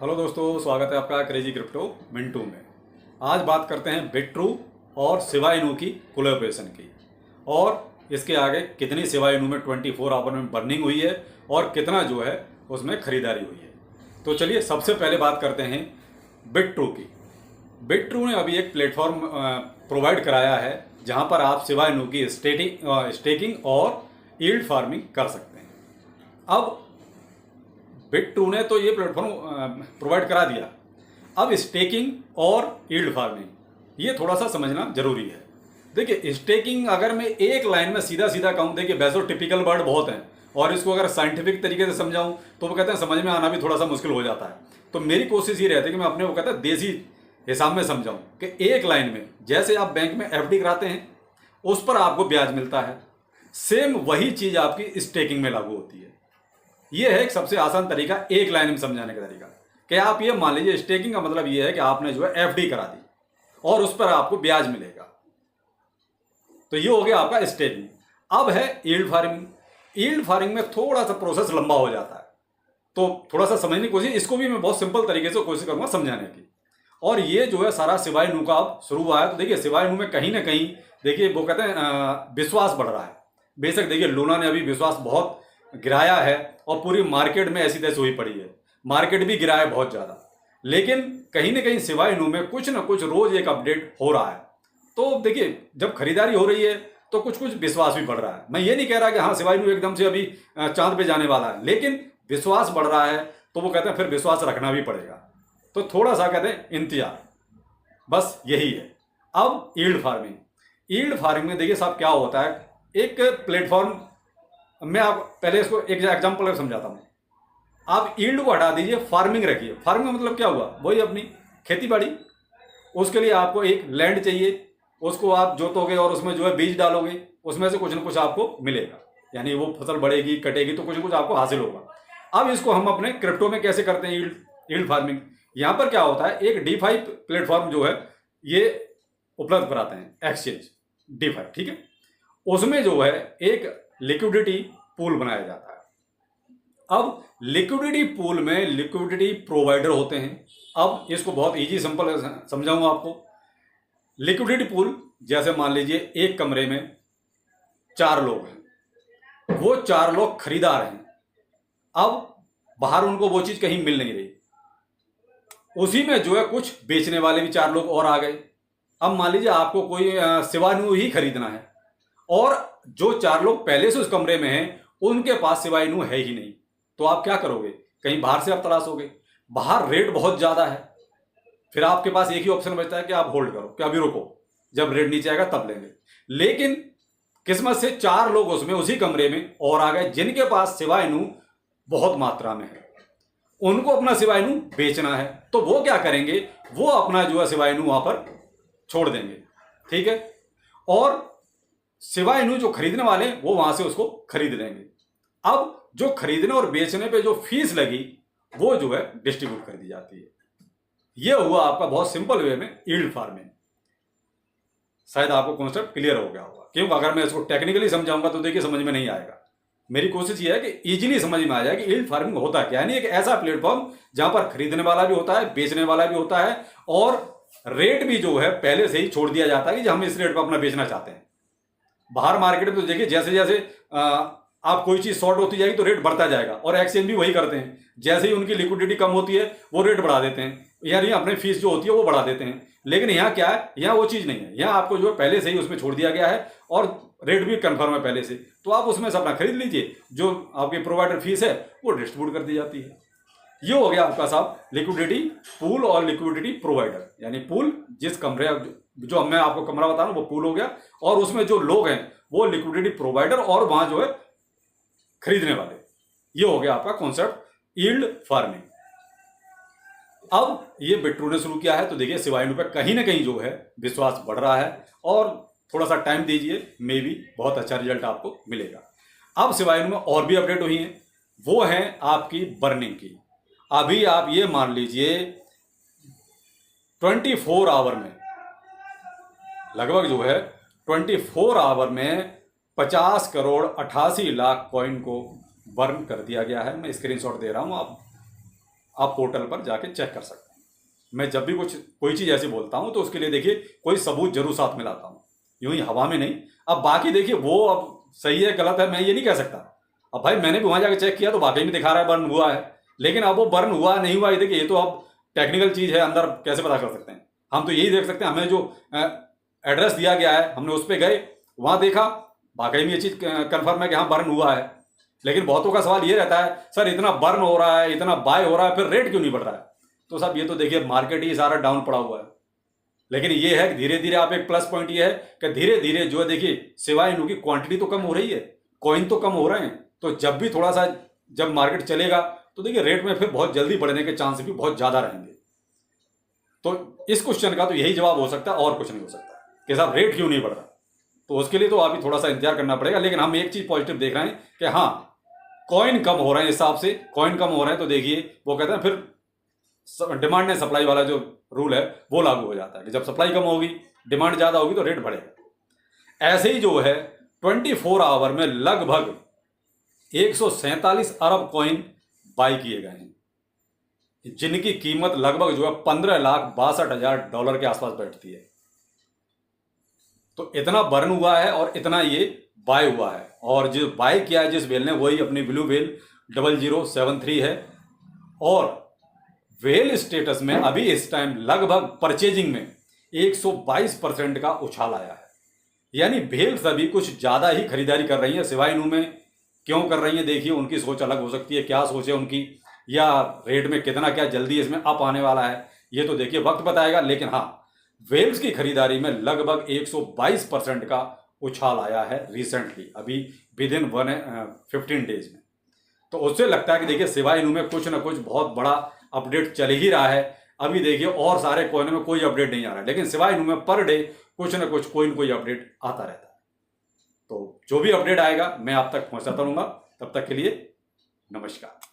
Hello दोस्तों, स्वागत है आपका क्रेजी क्रिप्टो मिंटू में। आज बात करते हैं बिट्रू और शिबा इनू की कोलैबोरेशन की, और इसके आगे कितनी शिबा इनू में 24 आवर में बर्निंग हुई है और कितना जो है उसमें खरीदारी हुई है। तो चलिए सबसे पहले बात करते हैं बिट्रू की। बिट्रू ने अभी एक प्लेटफॉर्म प्रोवाइड कराया है जहां पर आप शिबा इनू की स्टेकिंग और यील्ड फार्मिंग कर सकते हैं। अब बिट्रू ने तो ये प्लेटफॉर्म प्रोवाइड करा दिया, अब स्टेकिंग और यील्ड फार्मिंग ये थोड़ा सा समझना जरूरी है। देखिए, स्टेकिंग अगर मैं एक लाइन में सीधा सीधा कहूँ, देखिए वैसे टिपिकल वर्ड बहुत हैं और इसको अगर साइंटिफिक तरीके से समझाऊँ तो वो कहते हैं समझ में आना भी थोड़ा सा मुश्किल हो जाता है। तो मेरी कोशिश ये रहती है कि मैं अपने वो कहते हैं देसी हिसाब में समझाऊँ कि एक लाइन में जैसे आप बैंक में एफडी कराते हैं उस पर आपको ब्याज मिलता है, सेम वही चीज़ आपकी स्टेकिंग में लागू होती है। ये है एक सबसे आसान तरीका एक लाइन में समझाने का तरीका कि आप ये मान लीजिए स्टेकिंग का मतलब ये है कि आपने जो है एफडी करा दी और उस पर आपको ब्याज मिलेगा, तो ये हो गया आपका स्टेकिंग। अब है यील्ड फार्मिंग। यील्ड फार्मिंग में थोड़ा सा प्रोसेस लंबा हो जाता है, तो थोड़ा सा समझने की कोशिश, इसको भी मैं बहुत सिंपल तरीके से कोशिश करूंगा समझाने की। और ये जो है सारा शिबा इनू का अब शुरू हुआ है। तो देखिए शिबा इनू में कहीं ना कहीं देखिए वो कहते हैं विश्वास बढ़ रहा है। बेशक देखिए लूना ने अभी विश्वास बहुत गिराया है और पूरी मार्केट में ऐसी तैसी हुई पड़ी है, मार्केट भी गिरा है बहुत ज़्यादा, लेकिन कहीं ना कहीं शिबा इनू में कुछ ना कुछ रोज एक अपडेट हो रहा है। तो देखिए जब खरीदारी हो रही है तो कुछ कुछ विश्वास भी बढ़ रहा है। मैं ये नहीं कह रहा कि हाँ शिबा इनू एकदम से अभी चांद पे जाने वाला है, लेकिन विश्वास बढ़ रहा है तो वो कहते हैं फिर विश्वास रखना भी पड़ेगा। तो थोड़ा सा कहते हैं इंतजार, बस यही है। अब यील्ड फार्मिंग। यील्ड फार्मिंग में देखिए साहब क्या होता है, एक प्लेटफॉर्म, मैं आप पहले इसको एक एग्जाम्पल समझाता हूँ। आप यील्ड को हटा दीजिए, फार्मिंग रखिए। फार्मिंग मतलब क्या हुआ, वही अपनी खेती बाड़ी। उसके लिए आपको एक लैंड चाहिए, उसको आप जोतोगे और उसमें जो है बीज डालोगे, उसमें से कुछ ना कुछ आपको मिलेगा, यानी वो फसल बढ़ेगी कटेगी तो कुछ ना कुछ आपको हासिल होगा। अब इसको हम अपने क्रिप्टो में कैसे करते हैं यील्ड फार्मिंग। यहाँ पर क्या होता है, एक DeFi प्लेटफॉर्म जो है ये उपलब्ध कराते हैं एक्सचेंज DeFi, ठीक है। उसमें जो है एक लिक्विडिटी पूल बनाया जाता है। अब लिक्विडिटी पूल में लिक्विडिटी प्रोवाइडर होते हैं। अब इसको बहुत इजी सिंपल समझाऊंगा आपको। लिक्विडिटी पूल जैसे मान लीजिए एक कमरे में 4 लोग हैं, वो 4 लोग खरीदार हैं। अब बाहर उनको वो चीज कहीं मिल नहीं रही, उसी में जो है कुछ बेचने वाले भी 4 लोग और आ गए। अब मान लीजिए आपको कोई शिबा इनू ही खरीदना है और जो 4 लोग पहले से उस कमरे में हैं उनके पास शिबा इनू है ही नहीं, तो आप क्या करोगे, कहीं बाहर से आप तलाशोगे। बाहर रेट बहुत ज्यादा है, फिर आपके पास एक ही ऑप्शन बचता है कि आप होल्ड करो, कि अभी रुको, जब रेट नीचे आएगा तब लेंगे। लेकिन किस्मत से 4 लोग उसमें उसी कमरे में और आ गए जिनके पास शिबा इनू बहुत मात्रा में है, उनको अपना शिबा इनू बेचना है। तो वो क्या करेंगे, वो अपना जो है शिबा इनू वहां पर छोड़ देंगे, ठीक है, और शिबा इनू जो खरीदने वाले वो वहां से उसको खरीद लेंगे। अब जो खरीदने और बेचने पे जो फीस लगी वो जो है डिस्ट्रीब्यूट कर दी जाती है। ये हुआ आपका बहुत सिंपल वे में यील्ड फार्मिंग। शायद आपको कॉन्सेप्ट क्लियर हो गया होगा, क्योंकि अगर मैं इसको टेक्निकली समझाऊंगा तो देखिए समझ में नहीं आएगा। मेरी कोशिश ये है कि इजीली समझ में आ जाए कि यील्ड फार्मिंग होता क्या है। यानी एक ऐसा प्लेटफॉर्म जहां पर खरीदने वाला भी होता है, बेचने वाला भी होता है, और रेट भी जो है पहले से ही छोड़ दिया जाता है कि हम इस रेट पर अपना बेचना चाहते हैं। बाहर मार्केट में तो देखिए जैसे जैसे आप कोई चीज शॉर्ट होती जाएगी तो रेट बढ़ता जाएगा, और एक्सचेंज भी वही करते हैं। जैसे ही उनकी लिक्विडिटी कम होती है वो रेट बढ़ा देते हैं, यानी अपनी फीस जो होती है वो बढ़ा देते हैं। लेकिन यहाँ क्या है, यहाँ वो चीज नहीं है। यहाँ आपको जो है पहले से ही उसमें छोड़ दिया गया है और रेट भी कंफर्म है पहले से, तो आप उसमें से अपना खरीद लीजिए, जो आपकी प्रोवाइडर फीस है वो डिस्ट्रीब्यूट कर दी जाती है। ये हो गया आपका साहब लिक्विडिटी पूल और लिक्विडिटी प्रोवाइडर। यानी पूल जिस कमरे, जो मैं आपको कमरा बता रहा हूं वो पूल हो गया, और उसमें जो लोग हैं वो लिक्विडिटी प्रोवाइडर, और वहां जो है खरीदने वाले। ये हो गया आपका कॉन्सेप्ट यील्ड फार्मिंग। अब ये बिट्रू ने शुरू किया है, तो देखिए शिबा इनू पे कहीं ना कहीं जो है विश्वास बढ़ रहा है, और थोड़ा सा टाइम दीजिए, मे बी बहुत अच्छा रिजल्ट आपको मिलेगा। अब शिबा इनू में और भी अपडेट हुई है, वो है आपकी बर्निंग की। अभी आप ये मान लीजिए 24 आवर में लगभग जो है 24 आवर में 50 करोड़ 88 लाख कॉइन को बर्न कर दिया गया है। मैं स्क्रीनशॉट दे रहा हूं, आप आप पोर्टल पर जाके चेक कर सकते हैं। मैं जब भी कोई चीज़ ऐसी बोलता हूँ तो उसके लिए देखिए कोई सबूत जरूर साथ में लाता हूँ, यूं ही हवा में नहीं। अब बाकी देखिए वो अब सही है गलत है मैं ये नहीं कह सकता। अब भाई मैंने भी वहाँ जाकर चेक किया तो वाकई में दिखा रहा है बर्न हुआ है, लेकिन अब वो बर्न हुआ नहीं हुआ ये देखिए ये तो अब टेक्निकल चीज़ है, अंदर कैसे पता कर सकते हैं। हम तो यही देख सकते हैं, हमें जो एड्रेस दिया गया है हमने उस पर गए, वहाँ देखा, वाकई में ये चीज़ कन्फर्म है कि हाँ बर्न हुआ है। लेकिन बहुतों का सवाल ये रहता है सर इतना बर्न हो रहा है, इतना बाय हो रहा है, फिर रेट क्यों नहीं बढ़ रहा है? तो साहब ये तो देखिए मार्केट ही सारा डाउन पड़ा हुआ है। लेकिन ये है कि धीरे धीरे आप एक प्लस पॉइंट ये है कि धीरे धीरे जो है देखिए सिवाय इनकी क्वांटिटी तो कम हो रही है, कॉइन तो कम हो रहे हैं, तो जब भी थोड़ा सा जब मार्केट चलेगा तो देखिए रेट में फिर बहुत जल्दी बढ़ने के चांस भी बहुत ज़्यादा रहेंगे। तो इस क्वेश्चन का तो यही जवाब हो सकता है और कुछ नहीं हो सकता कि साहब रेट क्यों नहीं बढ़ रहा। तो उसके लिए तो अभी थोड़ा सा इंतजार करना पड़ेगा। लेकिन हम एक चीज़ पॉजिटिव देख रहे हैं कि हाँ कॉइन कम हो रहे हैं, हिसाब से कॉइन कम हो रहे हैं तो देखिए वो कहते हैं फिर डिमांड एंड सप्लाई वाला जो रूल है वो लागू हो जाता है कि जब सप्लाई कम होगी डिमांड ज़्यादा होगी तो रेट बढ़ेगा। ऐसे ही जो है 24 आवर में लगभग 147 अरब कॉइन बाई किए गए हैं, जिनकी कीमत लगभग जो है $15,62,000 के आसपास बैठती है। तो इतना बर्न हुआ है और इतना ये बाय हुआ है, और जो बाय किया है जिस वेल ने वही अपनी ब्लू वेल 0073 है। और वेल स्टेटस में अभी इस टाइम लगभग परचेजिंग में 122% का उछाल आया है, यानी वेल्स अभी कुछ ज़्यादा ही खरीदारी कर रही है। सिवाय इनू में क्यों कर रही है देखिए उनकी सोच अलग हो सकती है, क्या सोच है उनकी, या रेट में कितना क्या जल्दी इसमें अप आने वाला है ये तो देखिए वक्त बताएगा। लेकिन हाँ वेल्स की खरीदारी में लगभग 122% का उछाल आया है रिसेंटली, अभी विद इन 15 डेज में। तो उससे लगता है कि देखिए सिवाय इनू में कुछ ना कुछ बहुत बड़ा अपडेट चल ही रहा है। अभी देखिए और सारे कॉइनों में कोई अपडेट नहीं आ रहा है, लेकिन सिवाय इनू में पर डे कुछ ना कुछ कोई अपडेट आता रहता है। तो जो भी अपडेट आएगा मैं आप तक पहुंचाता रहूँगा। तब तक के लिए नमस्कार।